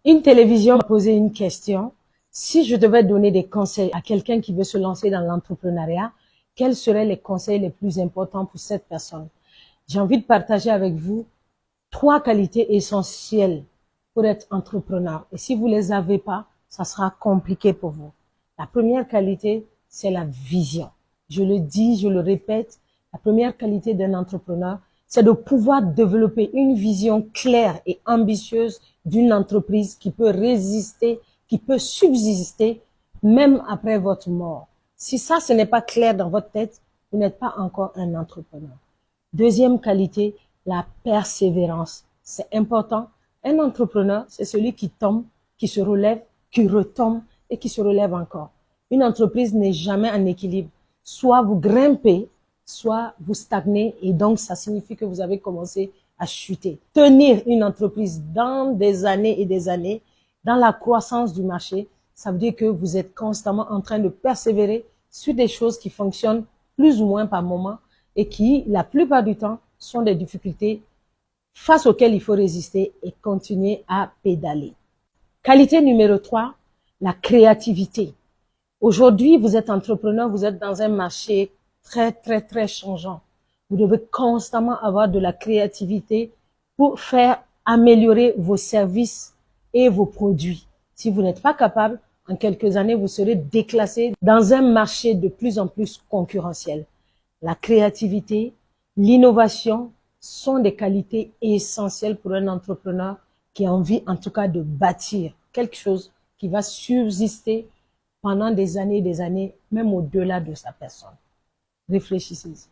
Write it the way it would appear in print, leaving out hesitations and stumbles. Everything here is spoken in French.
Une télévision m'a posé une question. Si je devais donner des conseils à quelqu'un qui veut se lancer dans l'entrepreneuriat, quels seraient les conseils les plus importants pour cette personne? J'ai envie de partager avec vous 3 qualités essentielles pour être entrepreneur. Et si vous les avez pas, ça sera compliqué pour vous. La première qualité, c'est la vision. Je le dis, je le répète, la première qualité d'un entrepreneur, c'est de pouvoir développer une vision claire et ambitieuse d'une entreprise qui peut résister, qui peut subsister même après votre mort. Si ça, ce n'est pas clair dans votre tête, vous n'êtes pas encore un entrepreneur. Deuxième qualité, la persévérance. C'est important. Un entrepreneur, c'est celui qui tombe, qui se relève, qui retombe et qui se relève encore. Une entreprise n'est jamais en équilibre. Soit vous grimpez, soit vous stagnez et donc ça signifie que vous avez commencé à chuter. Tenir une entreprise dans des années et des années, dans la croissance du marché, ça veut dire que vous êtes constamment en train de persévérer sur des choses qui fonctionnent plus ou moins par moment et qui, la plupart du temps, sont des difficultés face auxquelles il faut résister et continuer à pédaler. Qualité numéro 3, la créativité. Aujourd'hui, vous êtes entrepreneur, vous êtes dans un marché très changeant. Vous devez constamment avoir de la créativité pour faire améliorer vos services et vos produits. Si vous n'êtes pas capable, en quelques années, vous serez déclassé dans un marché de plus en plus concurrentiel. La créativité, l'innovation sont des qualités essentielles pour un entrepreneur qui a envie, en tout cas, de bâtir quelque chose qui va subsister pendant des années, même au-delà de sa personne. Réfléchissez-y.